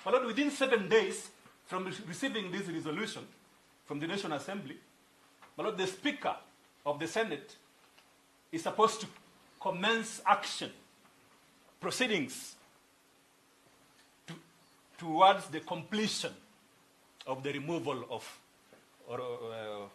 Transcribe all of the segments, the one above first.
My Lord, within 7 days from receiving this resolution from the National Assembly, my Lord, the Speaker of the Senate is supposed to commence action, proceedings, towards the completion of the removal of, or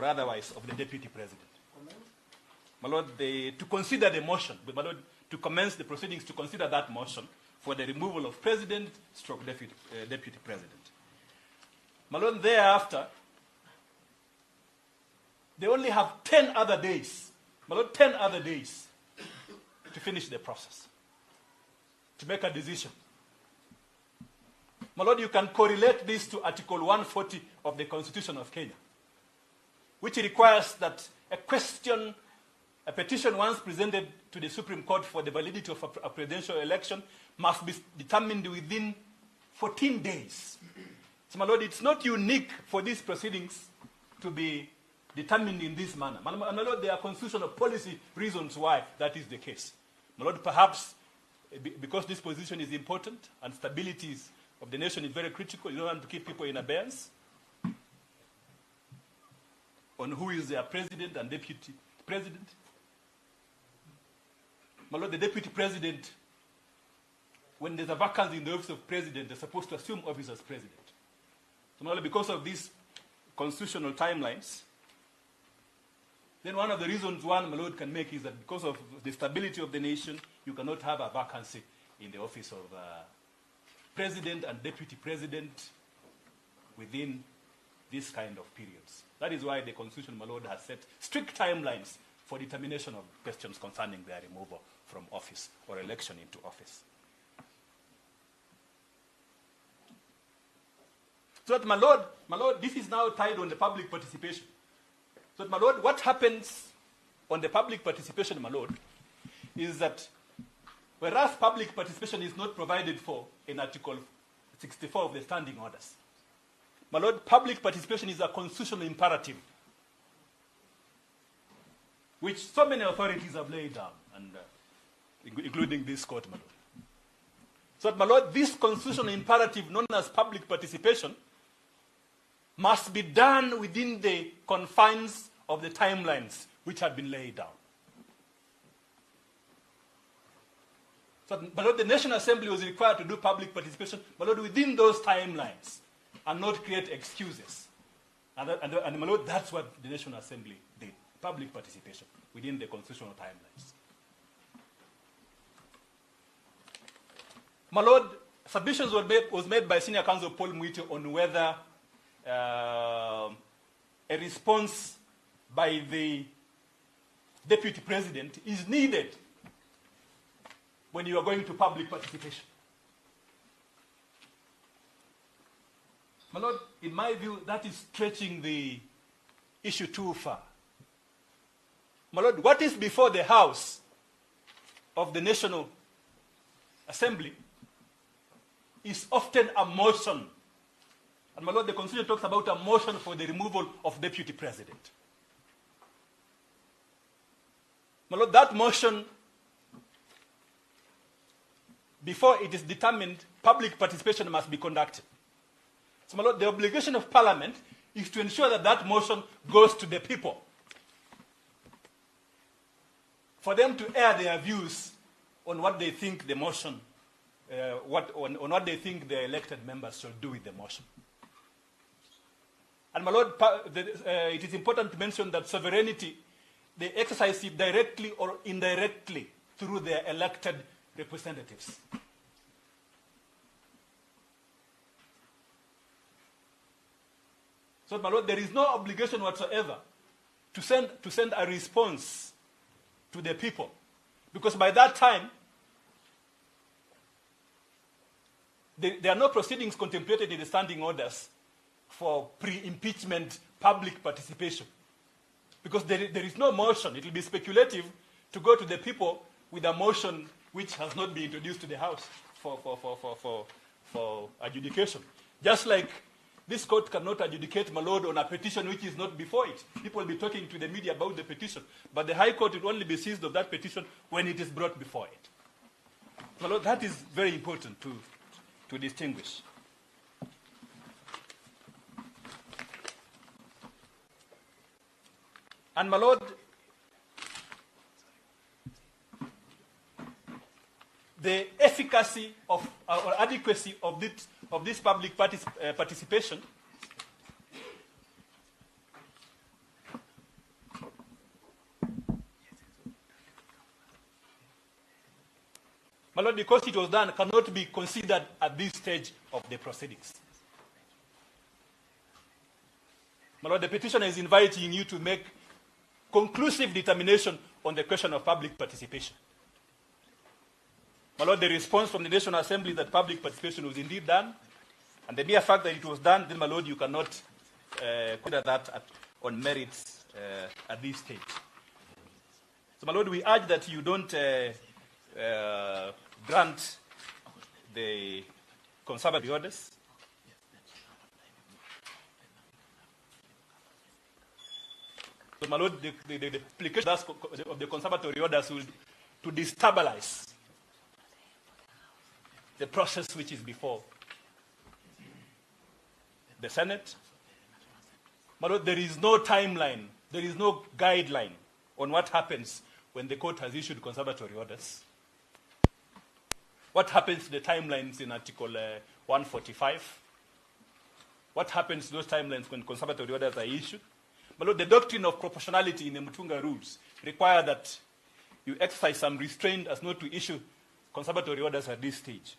otherwise, of the Deputy President. My Lord, to consider the motion, my Lord, to commence the proceedings to consider that motion for the removal of President stroke Deputy President. My Lord, thereafter, they only have 10 other days, my Lord, 10 other days to finish the process, to make a decision. My Lord, you can correlate this to Article 140 of the Constitution of Kenya, which requires that a petition once presented to the Supreme Court for the validity of a presidential election must be determined within 14 days. So, my Lord, it's not unique for these proceedings to be determined in this manner. My Lord, there are constitutional policy reasons why that is the case. My Lord, perhaps because this position is important and stability of the nation is very critical, you don't want to keep people in abeyance on who is their president and deputy president. My Lord, the deputy president, when there's a vacancy in the office of president, they're supposed to assume office as president. So, my Lord, because of these constitutional timelines, then one of the reasons one, my Lord, can make is that because of the stability of the nation, you cannot have a vacancy in the office of president and deputy president within this kind of periods. That is why the Constitution, my Lord, has set strict timelines for determination of questions concerning their removal from office or election into office. So that, my Lord, this is now tied on the public participation. So that, my Lord, what happens on the public participation, my Lord, is that whereas public participation is not provided for in Article 64 of the Standing Orders, my Lord, public participation is a constitutional imperative which so many authorities have laid down, and including this court, my Lord. So, my Lord, this constitutional imperative known as public participation must be done within the confines of the timelines which have been laid down. So, my Lord, the National Assembly was required to do public participation, my Lord, within those timelines and not create excuses. And my Lord, that's what the National Assembly did, public participation within the constitutional timelines. My Lord, submissions was made by Senior Counsel Paul Muite on whether a response by the Deputy President is needed when you are going to public participation. My Lord, in my view, that is stretching the issue too far. My Lord, what is before the House of the National Assembly is often a motion. And my Lord, the Constitution talks about a motion for the removal of Deputy President. My Lord, that motion, before it is determined, public participation must be conducted. So, my Lord, the obligation of Parliament is to ensure that that motion goes to the people, for them to air their views on what they think the motion, on what they think the elected members should do with the motion. And my Lord, it is important to mention that sovereignty, they exercise it directly or indirectly through their elected representatives. So, my Lord, there is no obligation whatsoever to send a response to the people, because by that time, there are no proceedings contemplated in the standing orders for pre-impeachment public participation, because there is no motion. It will be speculative to go to the people with a motion which has not been introduced to the House for adjudication. Just like this court cannot adjudicate, my Lord, on a petition which is not before it. People will be talking to the media about the petition, but the High Court will only be seized of that petition when it is brought before it. My Lord, that is very important to to distinguish. And my Lord, the efficacy of or adequacy of this public participation my Lord, because it was done, cannot be considered at this stage of the proceedings. My Lord, the petitioner is inviting you to make conclusive determination on the question of public participation. My Lord, the response from the National Assembly that public participation was indeed done, and the mere fact that it was done, then, my Lord, you cannot consider that on merits at this stage. So, my Lord, we urge that you don't grant the conservative orders. So, my Lord, the application of the conservatory orders will to destabilize the process which is before the Senate. My Lord, there is no timeline, there is no guideline on what happens when the court has issued conservatory orders. What happens to the timelines in Article 145? What happens to those timelines when conservatory orders are issued? My Lord, the doctrine of proportionality in the Mutunga rules require that you exercise some restraint as not to issue conservatory orders at this stage.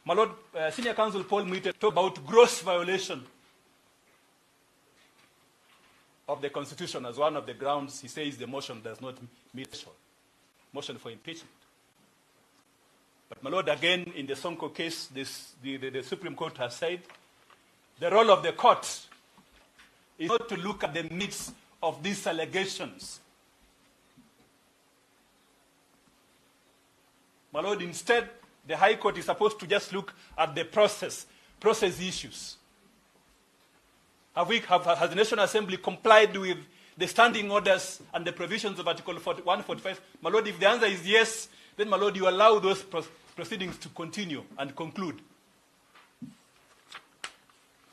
My Lord, Senior Counsel Paul Muite talked about gross violation of the Constitution as one of the grounds. He says the motion does not meet the motion for impeachment. But, my Lord, again, in the Sonko case, the Supreme Court has said the role of the court is not to look at the midst of these allegations. My Lord, instead, the High Court is supposed to just look at the process issues. Has the National Assembly complied with the standing orders and the provisions of Article 145? My Lord, if the answer is yes, then, my Lord, you allow those proceedings to continue and conclude.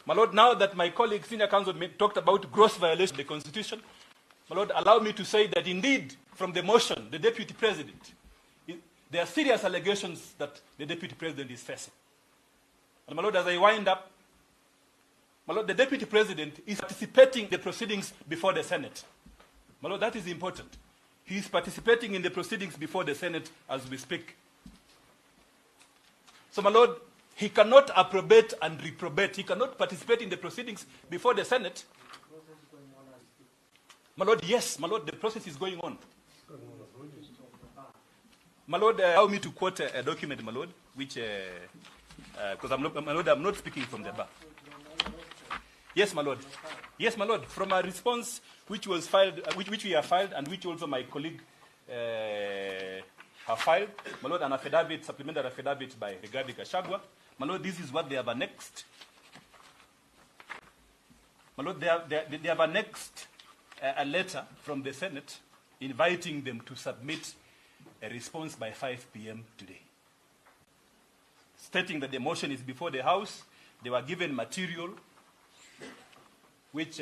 My Lord, now that my colleague, Senior Counsel, talked about gross violation of the Constitution, my Lord, allow me to say that indeed, from the motion, the Deputy President, there are serious allegations that the Deputy President is facing. And, my Lord, as I wind up, my Lord, the Deputy President is participating in the proceedings before the Senate. My Lord, that is important. He is participating in the proceedings before the Senate as we speak. So, my Lord, he cannot approbate and reprobate. He cannot participate in the proceedings before the Senate. My Lord, yes, my Lord, the process is going on. My Lord, allow me to quote a document, my Lord, which, because I'm not speaking from the bar. Yes, my Lord. Yes, my Lord. From a response which was filed, which we have filed, and which also my colleague have filed, my Lord, an affidavit, supplementary affidavit by regarding Gachaguas. My Lord, this is what they have annexed. My Lord, they have annexed a letter from the Senate inviting them to submit a response by 5 p.m. today, stating that the motion is before the House. They were given material which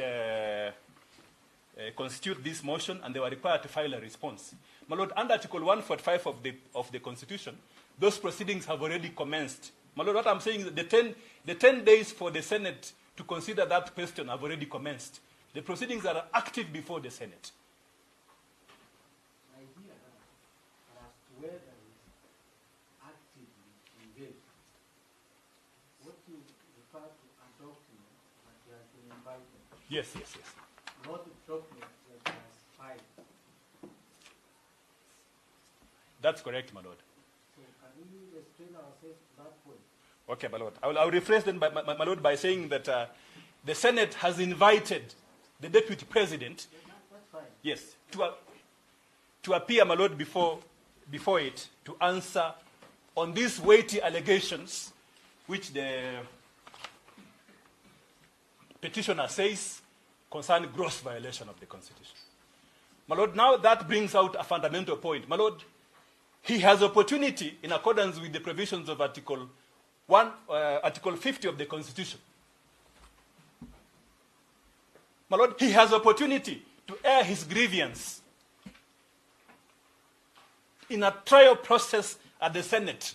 constitute this motion, and they were required to file a response. My Lord, under Article 145 of the Constitution, those proceedings have already commenced. My Lord, what I'm saying is that the 10 days for the Senate to consider that question have already commenced. The proceedings are active before the Senate. Yes. Not the document that was filed. That's correct, my Lord. So can we explain ourselves to that point? Okay, my Lord. I'll rephrase then, my Lord, by saying that the Senate has invited the Deputy President, That's fine. yes, to appear, my Lord, before it to answer on these weighty allegations which the petitioner says concern gross violation of the Constitution. My Lord, now that brings out a fundamental point. My Lord, he has opportunity in accordance with the provisions of Article 50 of the Constitution. My Lord, he has opportunity to air his grievance in a trial process at the Senate.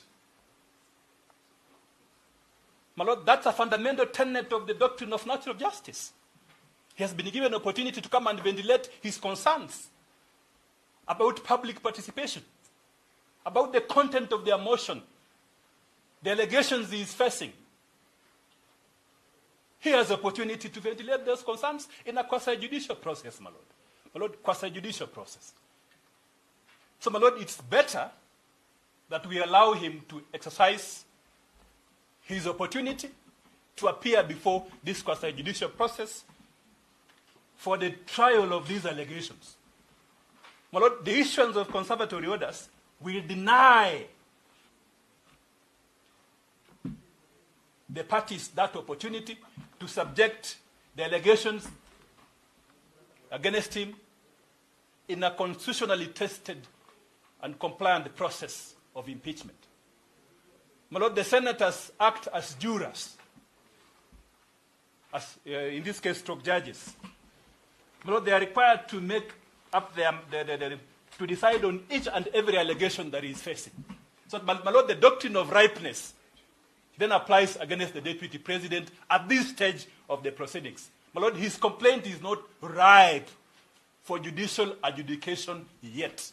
My Lord, that's a fundamental tenet of the doctrine of natural justice. He has been given an opportunity to come and ventilate his concerns about public participation, about the content of their motion, the allegations he is facing. He has opportunity to ventilate those concerns in a quasi-judicial process, my Lord. My Lord, quasi-judicial process. So, my Lord, it's better that we allow him to exercise his opportunity to appear before this quasi-judicial process for the trial of these allegations. My Lord, the issuance of conservatory orders will deny the parties that opportunity to subject the allegations against him in a constitutionally tested and compliant process of impeachment. My Lord, the senators act as jurors, as in this case, stroke judges. My Lord, they are required to make up to decide on each and every allegation that he is facing. So, my Lord, the doctrine of ripeness then applies against the deputy president at this stage of the proceedings. My Lord, his complaint is not ripe for judicial adjudication yet.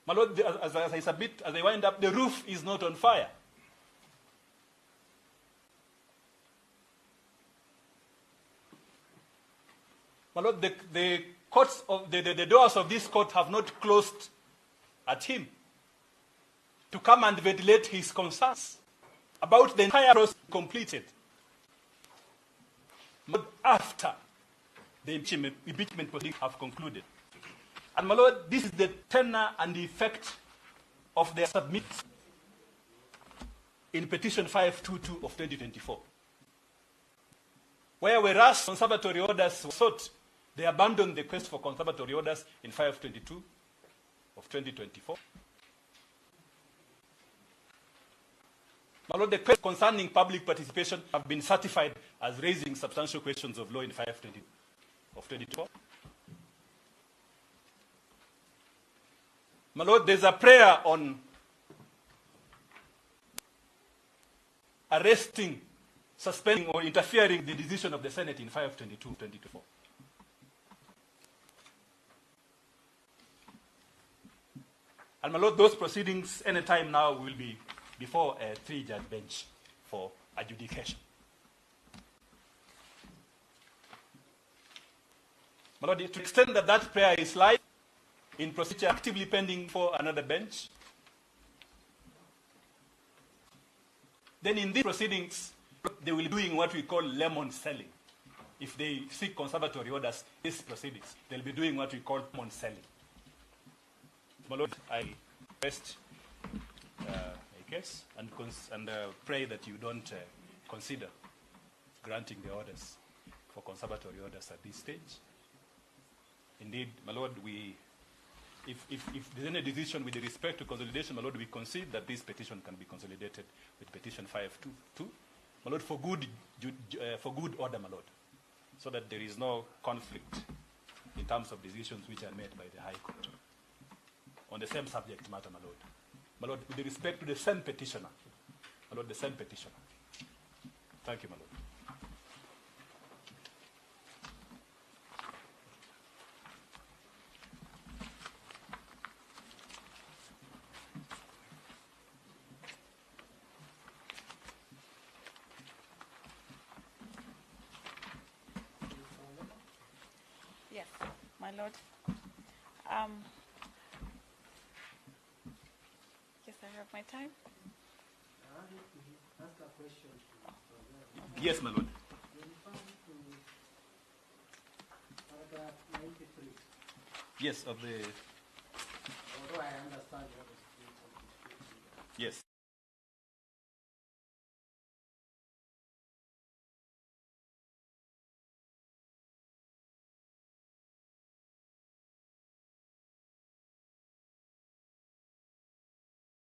My Lord, as I wind up, the roof is not on fire. My Lord, the courts of the doors of this court have not closed at him to come and ventilate his concerns about the entire process completed. But after the impeachment proceedings have concluded. And my Lord, this is the tenor and the effect of their submit in Petition 522 of 2024. Whereas conservatory orders were sought, they abandoned the quest for conservatory orders in 522 of 2024. My Lord, the questions concerning public participation have been certified as raising substantial questions of law in 522 of 2024. My Lord, there's a prayer on arresting, suspending, or interfering with the decision of the Senate in 522 of 2024. And my Lord, those proceedings anytime now will be before a 3-judge bench for adjudication. My Lord, to the extent that that prayer is live, in procedure actively pending for another bench, then in these proceedings, they will be doing what we call lemon selling. If they seek conservatory orders, these proceedings, they'll be doing what we call lemon selling. My Lord, I request a case and pray that you don't consider granting the orders for conservatory orders at this stage. Indeed, my Lord, if there's any decision with respect to consolidation, my Lord, we concede that this petition can be consolidated with petition 522, my Lord, for good order, my Lord, so that there is no conflict in terms of decisions which are made by the High Court on the same subject matter, my Lord. My Lord, with respect to the same petitioner, my Lord, the same petitioner. Thank you, my Lord. Yes, my Lord. Yes, I have my time. Ask a question. Yes, my Lord. You refer to paragraph 93. Yes, of the... Although I understand what is Yes.